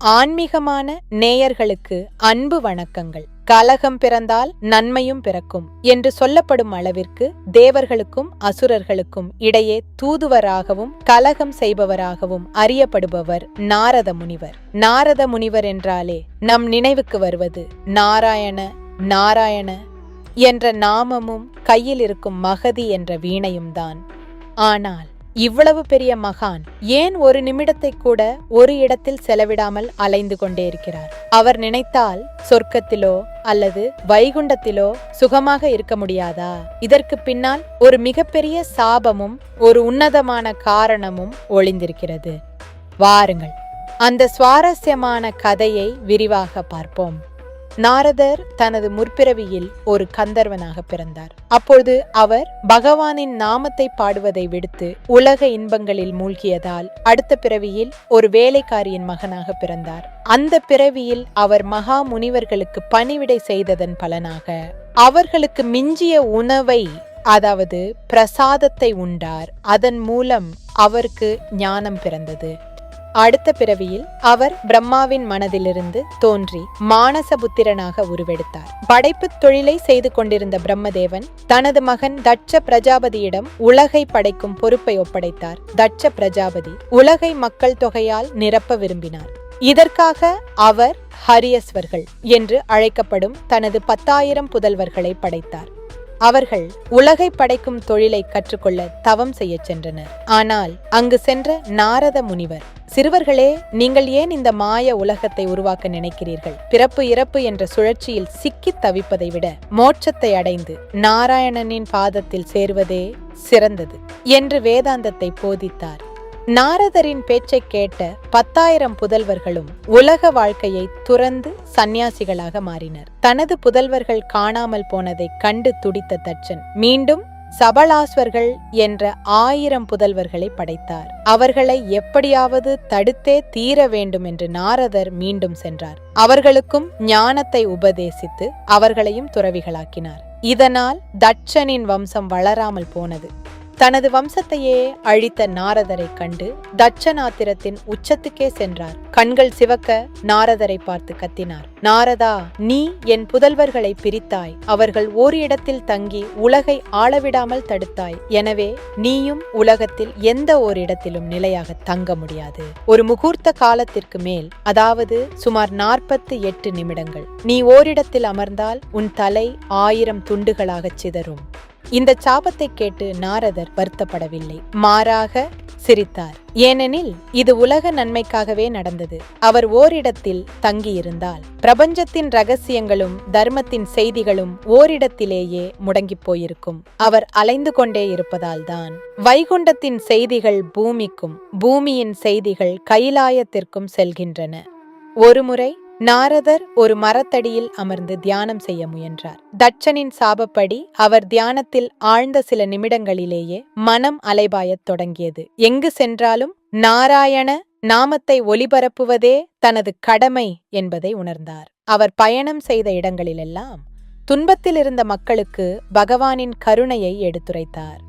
ஆன்மீகமான நேயர்களுக்கு அன்பு வணக்கங்கள். கலகம் பிறந்தால் நன்மையும் பிறக்கும் என்று சொல்லப்படும் அளவிற்கு தேவர்களுக்கும் அசுரர்களுக்கும் இடையே தூதுவராகவும் கலகம் செய்பவராகவும் அறியப்படுபவர் நாரத முனிவர். நாரத முனிவர் என்றாலே நம் நினைவுக்கு வருவது நாராயண நாராயண என்ற நாமமும் கையில் இருக்கும் மகதி என்ற வீணையும் தான். ஆனால் இவ்வளவு பெரிய மகான் ஏன் ஒரு நிமிடத்தை கூட ஒரு இடத்தில் செலவிடாமல் அலைந்து கொண்டே இருக்கிறார்? அவர் நினைத்தால் சொர்க்கத்திலோ அல்லது வைகுண்டத்திலோ சுகமாக இருக்க முடியாதா? இதற்கு பின்னால் ஒரு மிகப்பெரிய சாபமும் ஒரு உன்னதமான காரணமும் ஒளிந்திருக்கிறது. வாருங்கள், அந்த சுவாரஸ்யமான கதையை விரிவாக பார்ப்போம். நாரதர் தனது முற்பிறவியில் ஒரு கந்தர்வனாக பிறந்தார். அப்பொழுது அவர் பகவானின் நாமத்தை பாடுவதை விடுத்து உலக இன்பங்களில் மூழ்கியதால் அடுத்த பிறவியில் ஒரு வேலைக்காரியின் மகனாக பிறந்தார். அந்த பிறவியில் அவர் மகா முனிவர்களுக்கு பணிவிடை செய்ததன் பலனாக அவர்களுக்கு மிஞ்சிய உணவை, அதாவது பிரசாதத்தை உண்டார். அதன் மூலம் அவருக்கு ஞானம் பிறந்தது. அடுத்த பிறவியில் அவர் பிரம்மாவின் மனதிலிருந்து தோன்றி மானசபுத்திரனாக உருவெடுத்தார். படைப்பு தொழிலை செய்து கொண்டிருந்த பிரம்மதேவன் தனது மகன் தட்ச பிரஜாபதியிடம் உலகை படைக்கும் பொறுப்பை ஒப்படைத்தார். தட்ச பிரஜாபதி உலகை மக்கள் தொகையால் நிரப்ப விரும்பினார். இதற்காக அவர் ஹரியஸ்வர்கள் என்று அழைக்கப்படும் தனது 10,000 புதல்வர்களை படைத்தார். அவர்கள் உலகை படைக்கும் தொழிலை கற்றுக்கொள்ள தவம் செய்ய சென்றனர். ஆனால் அங்கு சென்ற நாரத முனிவர், சிறுவர்களே, நீங்கள் ஏன் இந்த மாய உலகத்தை உருவாக்க நினைக்கிறீர்கள்? பிறப்பு இறப்பு என்ற சுழற்சியில் சிக்கித் தவிப்பதை விட மோட்சத்தை அடைந்து நாராயணனின் பாதத்தில் சேருவதே சிறந்தது என்று வேதாந்தத்தை போதித்தார். நாரதரின் பேச்சை கேட்ட 10,000 புதல்வர்களும் உலக வாழ்க்கையை துறந்து சந்நியாசிகளாக மாறினர். தனது புதல்வர்கள் காணாமல் போனதை கண்டு துடித்த தட்சன் மீண்டும் சபலாஸ்வர்கள் என்ற 1000 புதல்வர்களை படைத்தார். அவர்களை எப்படியாவது தடுத்தே தீர வேண்டும் என்று நாரதர் மீண்டும் சென்றார். அவர்களுக்கும் ஞானத்தை உபதேசித்து அவர்களையும் துறவிகளாக்கினார். இதனால் தட்சனின் வம்சம் வளராமல் போனது. தனது வம்சத்தையே அழித்த நாரதரை கண்டு தட்சநாத்திரத்தின் உச்சத்துக்கே சென்றார். கண்கள் சிவக்க நாரதரை பார்த்து கத்தினார், நாரதா, நீ என் புதல்வர்களை பிரித்தாய். அவர்கள் ஒரு இடத்தில் தங்கி உலகை ஆளவிடாமல் தடுத்தாய். எனவே நீயும் உலகத்தில் எந்த ஒரு இடத்திலும் நிலையாக தங்க முடியாது. ஒரு முகூர்த்த காலத்திற்கு மேல், அதாவது சுமார் 48 நிமிடங்கள் நீ ஓரிடத்தில் அமர்ந்தால் உன் தலை 1000 துண்டுகளாக சிதறும். இந்த சாபத்தை கேட்டு நாரதர் வருத்தப்படவில்லை, மாறாக சிரித்தார். ஏனெனில் இது உலக நன்மைக்காகவே நடந்தது. அவர் ஓரிடத்தில் தங்கியிருந்தால் பிரபஞ்சத்தின் ரகசியங்களும் தர்மத்தின் செய்திகளும் ஓரிடத்திலேயே முடங்கி போயிருக்கும். அவர் அலைந்து கொண்டே இருப்பதால்தான் வைகுண்டத்தின் செய்திகள் பூமிக்கும், பூமியின் செய்திகள் கைலாயத்திற்கும் செல்கின்றன. ஒருமுறை நாரதர் ஒரு மரத்தடியில் அமர்ந்து தியானம் செய்ய முயன்றார். தட்சனின் சாபப்படி அவர் தியானத்தில் ஆழ்ந்த சில நிமிடங்களிலேயே மனம் அலைபாயத் தொடங்கியது. எங்கு சென்றாலும் நாராயண நாமத்தை ஒலிபரப்புவதே தனது கடமை என்பதை உணர்ந்தார். அவர் பயணம் செய்த இடங்களிலெல்லாம் துன்பத்தில் இருந்த மக்களுக்கு பகவானின் கருணையை எடுத்துரைத்தார்.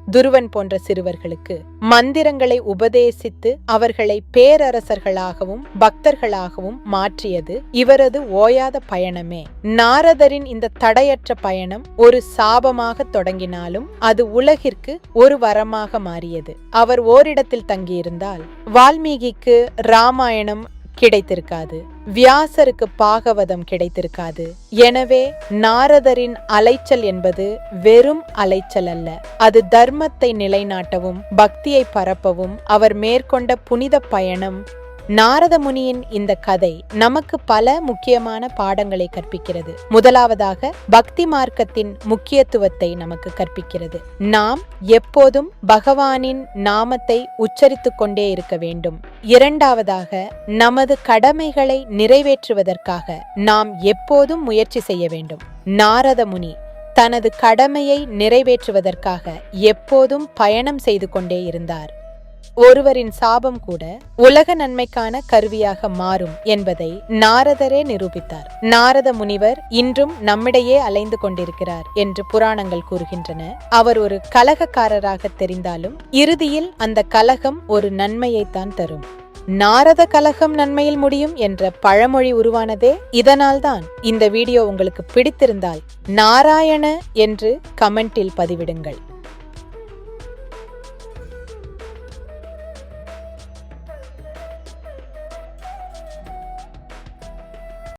துருவன் போன்ற சிறுவர்களுக்கு மந்திரங்களை உபதேசித்து அவர்களை பேரரசர்களாகவும் பக்தர்களாகவும் மாற்றியது இவரது ஓயாத பயணமே. நாரதரின் இந்த தடையற்ற பயணம் ஒரு சாபமாக தொடங்கினாலும் அது உலகிற்கு ஒரு வரமாக மாறியது. அவர் ஓரிடத்தில் தங்கியிருந்தால் வால்மீகிக்கு ராமாயணம் கிடைத்திருக்காது, வியாசருக்கு பாகவதம் கிடைத்திருக்காது. எனவே நாரதரின் அலைச்சல் என்பது வெறும் அலைச்சல் அல்ல, அது தர்மத்தை நிலைநாட்டவும் பக்தியை பரப்பவும் அவர் மேற்கொண்ட புனித பயணம். நாரத முனியின் இந்த கதை நமக்கு பல முக்கியமான பாடங்களை கற்பிக்கிறது. முதலாவதாக பக்தி மார்க்கத்தின் முக்கியத்துவத்தை நமக்கு கற்பிக்கிறது. நாம் எப்போதும் பகவானின் நாமத்தை உச்சரித்துக் கொண்டே இருக்க வேண்டும். இரண்டாவதாக, நமது கடமைகளை நிறைவேற்றுவதற்காக நாம் எப்போதும் முயற்சி செய்ய வேண்டும். நாரத முனி தனது கடமையை நிறைவேற்றுவதற்காக எப்போதும் பயணம் செய்து கொண்டே இருந்தார். ஒருவரின் சாபம் கூட உலக நன்மைக்கான கருவியாக மாறும் என்பதை நாரதரே நிரூபித்தார். நாரத முனிவர் இன்றும் நம்மிடையே அலைந்து கொண்டிருக்கிறார் என்று புராணங்கள் கூறுகின்றன. அவர் ஒரு கலகக்காரராக தெரிந்தாலும் இறுதியில் அந்த கலகம் ஒரு நன்மையைத்தான் தரும். நாரத கலகம் நன்மையில் முடியும் என்ற பழமொழி உருவானதே இதனால்தான். இந்த வீடியோ உங்களுக்கு பிடித்திருந்தால் நாராயண என்று கமெண்டில் பதிவிடுங்கள்.